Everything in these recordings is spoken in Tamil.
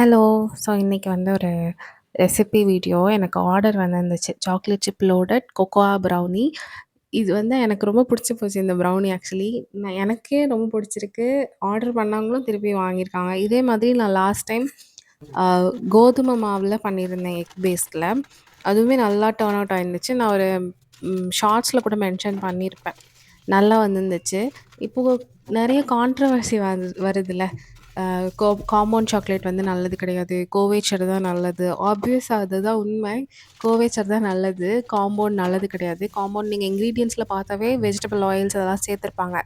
ஹலோ. ஸோ இன்னைக்கு வந்து ஒரு ரெசிபி வீடியோ எனக்கு ஆர்டர் வந்திருந்துச்சு. சாக்லேட் சிப் லோடட் கொக்கோவா ப்ரௌனி. இது வந்து எனக்கு ரொம்ப பிடிச்சு போச்சு இந்த ப்ரௌனி ஆக்சுவலி. எனக்கே ரொம்ப பிடிச்சிருக்கு. ஆர்டர் பண்ணவங்களும் திருப்பி வாங்கியிருக்காங்க. இதே மாதிரி நான் லாஸ்ட் டைம் அ கோதுமை மாவுல பண்ணியிருந்தேன் எக் பேஸ்ல. அதுவுமே நல்லா டர்ன் அவுட் ஆயிருந்துச்சு. நான் ஒரு ஷார்ட்ஸ்ல கூட மென்ஷன் பண்ணியிருப்பேன். நல்லா வந்திருந்துச்சு. இப்போ நெறைய கான்ட்ரோவர்சி வருதுல்ல. காம்பவுண்ட் சாக்லேட் வந்து நல்லது கிடையாது. கோவேச்சர் தான் நல்லது. ஆப்வியஸா அதுதான் உண்மை. கோவேச்சர் தான் நல்லது. காம்பவுண்ட் நல்லது கிடையாது. காம்பவுண்ட் நீங்க இன்கிரீடியன்ட்ஸ்ல பார்த்தாவே வெஜிடபிள் ஆயில்ஸ் அதெல்லாம் சேர்த்துருப்பாங்க.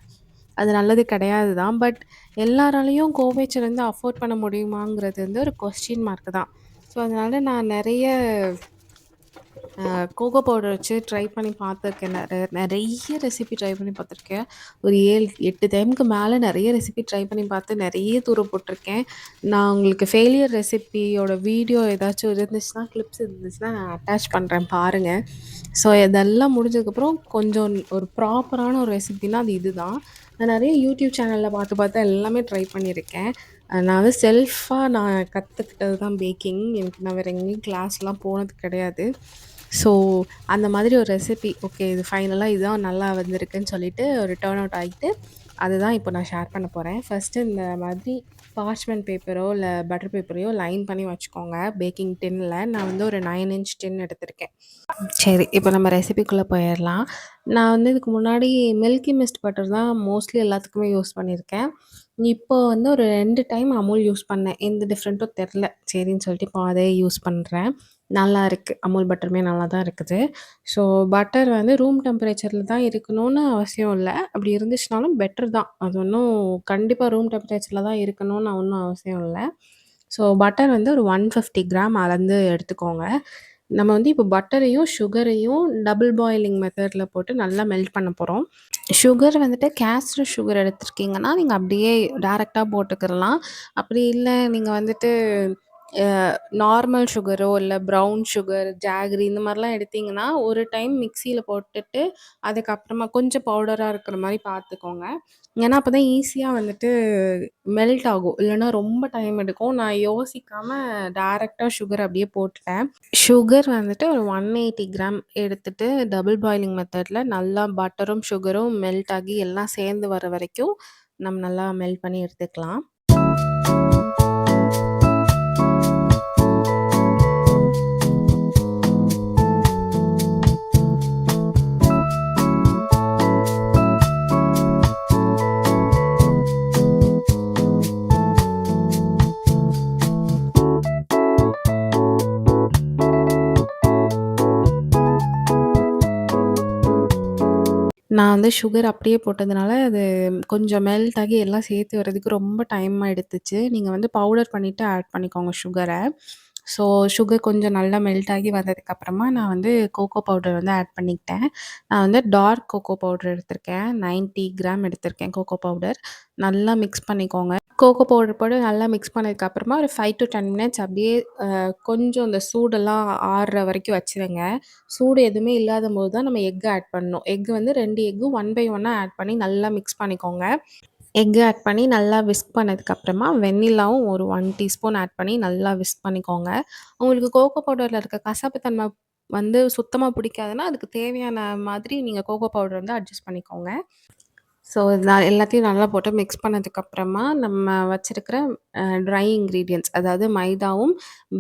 அது நல்லது கிடையாது தான். பட் எல்லாராலயும் கோவேச்சர் வந்து அஃபோர்ட் பண்ண முடியுமாங்கிறது வந்து ஒரு கொஸ்டின் மார்க் தான். ஸோ அதனால நான் நெறைய கோகோ பவுடர் வச்சு ட்ரை பண்ணி பார்த்துருக்கேன். நெறைய ரெசிபி ட்ரை பண்ணி பார்த்துருக்கேன். ஒரு 7, 8 டைமுக்கு மேல நெறைய ரெசிபி ட்ரை பண்ணி பார்த்து நெறைய தூர போட்டுருக்கேன். நான் உங்களுக்கு ஃபெயிலியர் ரெசிபியோட வீடியோ ஏதாச்சும் இருந்துச்சுன்னா, கிளிப்ஸ் இருந்துச்சுன்னா நான் அட்டாச் பண்றேன் பாருங்க. ஸோ இதெல்லாம் முடிஞ்சதுக்கப்புறம் கொஞ்சம் ஒரு ப்ராப்பரான ஒரு ரெசிபினா அது இதுதான். நான் நெறைய யூடியூப் சேனல்ல பார்த்து பார்த்து எல்லாமே ட்ரை பண்ணியிருக்கேன். நான் வந்து நான் கத்துக்கிட்டது தான் பேக்கிங். எனக்கு நான் வேற எங்கேயும் கிளாஸ்லாம் போனது கிடையாது. ஸோ அந்த மாதிரி ஒரு ரெசிபி ஓகே இது ஃபைனலா இதுதான் நல்லா வந்திருக்குன்னு சொல்லிட்டு ஒரு டர்ன் அவுட் ஆயிட்டு, அதுதான் இப்போ நான் ஷேர் பண்ண போறேன். ஃபர்ஸ்ட்டு இந்த மாதிரி பார்ச்மென்ட் பேப்பரோ, இல்ல பட்டர் பேப்பரையோ லைன் பண்ணி வச்சுக்கோங்க. பேக்கிங் டின்ல. நான் வந்து ஒரு 9 இன்ச் டின் எடுத்திருக்கேன். சரி, இப்போ நம்ம ரெசிபிக்குள்ள போயிரலாம். நான் வந்து இதுக்கு முன்னாடி மில்கி மிஸ்ட் பட்டர் தான் மோஸ்ட்லி எல்லாத்துக்குமே யூஸ் பண்ணியிருக்கேன். இப்போ வந்து ஒரு 2 டைம் அமுல் யூஸ் பண்ணேன். எந்த டிஃப்ரெண்ட்டும் தெர்ல. சரின்னு சொல்லிட்டு இப்போ அதே யூஸ் பண்றேன். நல்லா இருக்கு. அமுல் பட்டருமே நல்லா தான் இருக்குது. ஸோ பட்டர் வந்து ரூம் டெம்பரேச்சர்ல தான் இருக்கணும்னு அவசியம் இல்ல. அப்படி இருந்துச்சுனாலும் பெட்டர் தான். அது ஒண்ணும் கண்டிப்பா ரூம் டெம்பரேச்சர்ல தான் இருக்கணும்னு ஒண்ணும் அவசியம் இல்ல. ஸோ பட்டர் வந்து ஒரு 150 கிராம் அளந்து எடுத்துக்கோங்க. நம்ம வந்து இப்போ பட்டரையும், சுகரையும் டபுள் பாயிலிங் மெத்தட்ல போட்டு நல்லா மெல்ட் பண்ண போறோம். சுகர் வந்துட்டு கேஸ்டர் சுகர் எடுத்திருக்கீங்கன்னா, நீங்க அப்படியே டைரக்ட்டா போட்டுக்கிறலாம். அப்படி இல்ல நீங்க வந்துட்டு நார்மல் சுகரோ, இல்ல ப்ரவுன் சுகர், ஜாகரி இந்த மாரிலாம் எடுத்தீங்கன்னா, ஒரு டைம் மிக்ஸியில போட்டுட்டு, அதுக்கப்புறமா கொஞ்சம் பவுடரா இருக்கிற மாரி பார்த்துக்கோங்க. ஏன்னா, அப்பதான் ஈஸியா வந்துட்டு மெல்ட் ஆகும். இல்லன்னா ரொம்ப டைம் எடுக்கும். நான் யோசிக்காம டைரக்ட்டா சுகர் அப்படியே போட்டுட்டேன். சுகர் வந்துட்டு ஒரு 180 கிராம் எடுத்துட்டு, டபுள் பாயிலிங் மெத்தட்ல நல்லா பட்டரும், சுகரும் மெல்ட் ஆகி எல்லாம் சேர்ந்து வர வரைக்கும், நம்ம நல்லா மெல்ட் பண்ணி எடுத்துக்கலாம். நான் வந்து சுகர் அப்படியே போட்டதுனால, அது கொஞ்சம் மெல்ட் ஆகி எல்லாம் சேர்த்து வரதுக்கு ரொம்ப டைம் எடுத்துச்சு. நீங்க வந்து பவுடர் பண்ணிட்டு ஆட் பண்ணிக்கோங்க சுகர. ஸோ சுகர் கொஞ்சம் நல்லா மெல்ட் ஆகி வந்ததுக்கப்புறமா, நான் வந்து கோகோ பவுடர் வந்து ஆட் பண்ணிக்கிட்டேன். நான் வந்து டார்க் கோகோ பவுடர் எடுத்திருக்கேன். 90 கிராம் எடுத்திருக்கேன் கோகோ பவுடர். நல்லா மிக்ஸ் பண்ணிக்கோங்க. கோகோ பவுடர் போட்டு நல்லா மிக்ஸ் பண்ணதுக்கப்புறமா, ஒரு 5 to 10 மினிட்ஸ் அப்படியே கொஞ்சம் அந்த சூடெல்லாம் ஆறுற வரைக்கும் வச்சுருங்க. சூடு எதுவுமே இல்லாதம்போது தான் நம்ம எக் ஆட் பண்ணணும். எக் வந்து 2 எக்கும் 1 பை 1 ஆட் பண்ணி நல்லா மிக்ஸ் பண்ணிக்கோங்க. எக் ஆட் பண்ணி நல்லா விஸ்க் பண்ணதுக்கப்புறமா, வெண்ணிலாவும் ஒரு 1 டீஸ்பூன் ஆட் பண்ணி நல்லா விஸ்க் பண்ணிக்கோங்க. உங்களுக்கு கோகோ பவுடர்ல இருக்க கசப்பு தன்மை வந்து சுத்தமா பிடிக்காதுன்னா, அதுக்கு தேவையான மாதிரி நீங்க கோகோ பவுடர் வந்து அட்ஜஸ்ட் பண்ணிக்கோங்க. ஸோ நான் எல்லாத்தையும் நல்லா போட்டு மிக்ஸ் பண்ணதுக்கப்புறமா, நம்ம வச்சிருக்கிற ட்ரை இன்கிரீடியன்ட்ஸ் அதாவது மைதாவும்,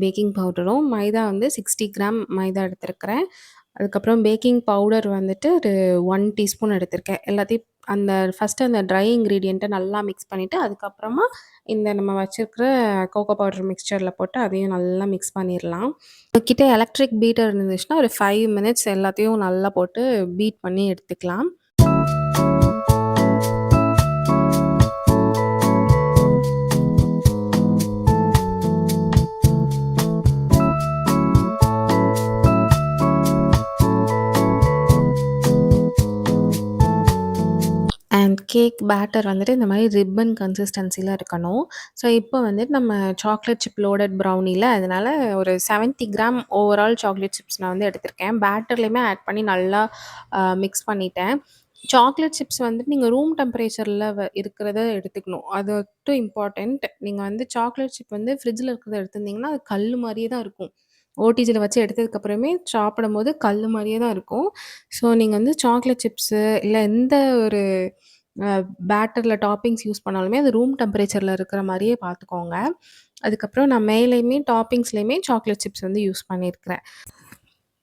பேக்கிங் பவுடரும். மைதா வந்து 60 கிராம் மைதா எடுத்திருக்கிறேன். அதுக்கப்புறம் பேக்கிங் பவுடர் வந்துட்டு ஒரு 1 டீஸ்பூன் எடுத்திருக்கேன். எல்லாத்தையும் ஃபர்ஸ்ட்டு அந்த ட்ரை இன்கிரீடியன்ட்ட நல்லா மிக்ஸ் பண்ணிட்டு, அதுக்கப்புறமா இந்த நம்ம வச்சிருக்கிற கோகோ பவுடர் மிக்ஸ்சர்ல போட்டு அதையும் நல்லா மிக்ஸ் பண்ணிரலாம். உங்ககிட்ட எலக்ட்ரிக் பீட்டர் இருந்துச்சுன்னா, ஒரு 5 மினிட்ஸ் எல்லாத்தையும் நல்லா போட்டு பீட் பண்ணி எடுத்துக்கலாம். அண்ட் கேக் பேட்டர் வந்துட்டு இந்த மாரி ரிப்பன் கன்சிஸ்டன்சில இருக்கணும். ஸோ இப்போ வந்துட்டு நம்ம சாக்லேட் சிப் லோடட் ப்ரௌனில அதனால ஒரு 70 கிராம் ஓவரால் சாக்லேட் சிப்ஸ் நான் வந்து எடுத்திருக்கேன். பேட்டர்லயுமே ஆட் பண்ணி நல்லா மிக்ஸ் பண்ணிட்டேன். சாக்லேட் சிப்ஸ் வந்துட்டு நீங்க ரூம் டெம்பரேச்சர்ல இருக்கிறத எடுத்துக்கணும். அது மட்டும் இம்பார்ட்டன்ட். நீங்க வந்து சாக்லேட் சிப் வந்து ஃப்ரிட்ஜ்ல இருக்கிறத எடுத்திருந்தீங்கன்னா, அது கல்லு மாரியே தான் இருக்கும். ஓடிஜில வச்சு எடுத்ததுக்கப்புறமே சாப்பிடும்போது கல்லு மாரியே தான் இருக்கும். ஸோ நீங்க வந்து சாக்லேட் சிப்ஸு இல்ல எந்த ஒரு அ பேட்டர்ல டாப்பிங்ஸ் யூஸ் பண்ணாலுமே அது ரூம் டெம்பரேச்சர்ல இருக்கிற மாரியே பார்த்துக்கோங்க. அதுக்கப்புறம் நான் மேலேயுமே டாப்பிங்ஸ்லயுமே சாக்லேட் சிப்ஸ் வந்து யூஸ் பண்ணியிருக்கிறேன்.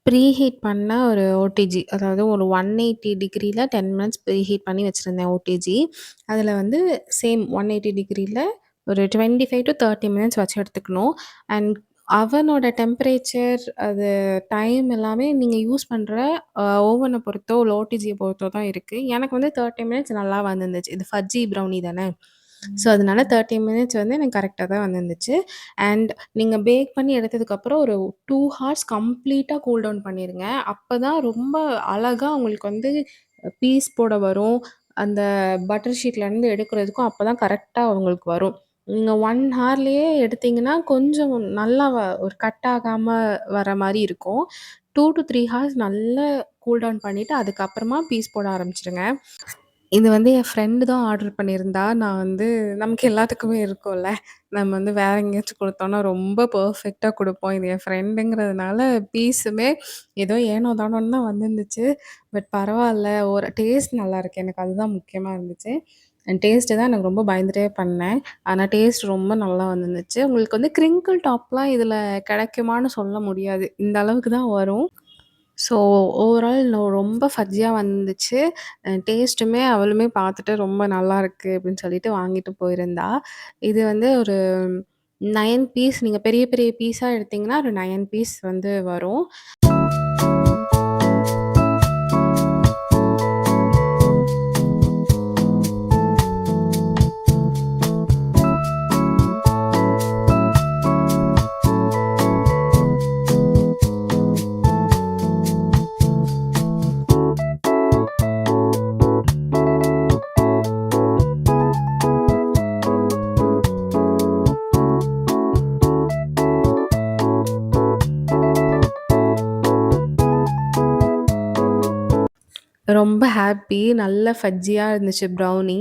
ப்ரீஹீட் பண்ண ஒரு ஓடிஜி. அதாவது ஒரு 180 டிகிரில 10 மினிட்ஸ் ப்ரீஹீட் பண்ணி வச்சிருந்தேன் ஓடிஜி. அதில வந்து சேம் 180 டிகிரில ஒரு 25 டூ 30 மினிட்ஸ் வச்சு எடுத்துக்கணும். அண்ட் அவனோட டெம்பரேச்சர், அது டைம் எல்லாமே நீங்க யூஸ் பண்ற ஓவன பொறுத்தோ, இல்ல ஓடிஜிய பொறுத்தோ தான் இருக்கு. எனக்கு வந்து 30 மினிட்ஸ் நல்லா வந்துருந்துச்சு. இது ஃபஜ்ஜி ப்ரௌனி தானே! ஸோ, அதனால 30 மினிட்ஸ் வந்து எனக்கு கரெக்ட்டா தான் வந்துருந்துச்சு. அண்ட் நீங்க பேக் பண்ணி எடுத்ததுக்கப்புறம் ஒரு 2 ஹார்ஸ் கம்ப்ளீட்டா கூல் டவுன் பண்ணிருங்க. அப்பதான் ரொம்ப அழகா உங்களுக்கு வந்து பீஸ் போட வரும். அந்த பட்டர் ஷீட்லேருந்து எடுக்கிறதுக்கும் அப்பதான் கரெக்ட்டா உங்களுக்கு வரும். நீங்க 1 ஹார்லயே எடுத்தீங்கன்னா, கொஞ்சம் நல்லா ஒரு கட் ஆகாம வர மாரி இருக்கும். 2 டூ 3 ஹார்ஸ் நல்லா கூல் டவுன் பண்ணிட்டு, அதுக்கப்புறமா பீஸ் போட ஆரம்பிச்சுருங்க. இது வந்து என் ஃப்ரெண்டு தான் ஆர்டர் பண்ணியிருந்தா. நான் வந்து நமக்கு எல்லாத்துக்குமே இருக்கும்ல. நம்ம வந்து வேற எங்கேயாச்சும் குடுத்தோம்னா ரொம்ப பெர்ஃபெக்ட்டா குடுப்போம். இது என் ஃப்ரெண்டுங்கிறதுனால பீஸுமே ஏதோ ஏனோ தானோன்னு தான் வந்திருந்துச்சு. பட் பரவால்ல. ஒரு டேஸ்ட் நல்லாயிருக்கு. எனக்கு அதுதான் முக்கியமா இருந்துச்சு. டேஸ்ட்டு தான் எனக்கு ரொம்ப பயந்துட்டே பண்ணேன். ஆனா டேஸ்ட் ரொம்ப நல்லா வந்துருந்துச்சு. உங்களுக்கு வந்து கிரிங்கிள் டாப்லாம் இதில கிடைக்குமான்னு சொல்ல முடியாது. இந்த அளவுக்கு தான் வரும். ஸோ, ஓவரால் ரொம்ப ஃபஜ்ஜியா வந்துச்சு. டேஸ்ட்டுமே அவளுமே பார்த்துட்டு ரொம்ப நல்லாயிருக்கு அப்படின்னு சொல்லிட்டு வாங்கிட்டு போயிருந்தா. இது வந்து ஒரு 9 பீஸ் நீங்க பெரிய பெரிய பீஸா எடுத்தீங்கன்னா, ஒரு 9 பீஸ் வந்து வரும். ரொம்ப ஹாப்பி. நல்ல ஃபஜ்ஜியா இருந்துச்சு ப்ரௌனி.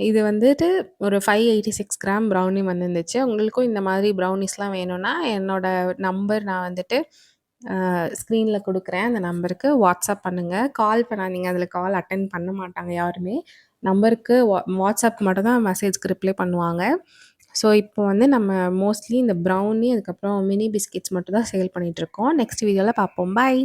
இது வந்துட்டு ஒரு 586 கிராம் ப்ரௌனி வந்துருந்துச்சு. உங்களுக்கும் இந்த மாதிரி ப்ரௌனீஸ்லாம் வேணும்னா, என்னோட நம்பர் நான் வந்துட்டு ஸ்க்ரீன்ல குடுக்குறேன். அந்த நம்பருக்கு வாட்ஸ்அப் பண்ணுங்க. கால் பண்ணாதீங்க. அதில கால் அட்டெண்ட் பண்ண மாட்டாங்க யாருமே. நம்பருக்கு வாட்ஸ்அப்க்கு மட்டும் தான் மெசேஜ்க்கு ரிப்ளை பண்ணுவாங்க. ஸோ, இப்போ வந்து நம்ம மோஸ்ட்லி இந்த ப்ரௌனி, அதுக்கப்புறம் மினி பிஸ்கெட்ஸ் மட்டும் தான் சேல் பண்ணிட்டுருக்கோம். நெக்ஸ்ட் வீடியோல பார்ப்போம். பாய்.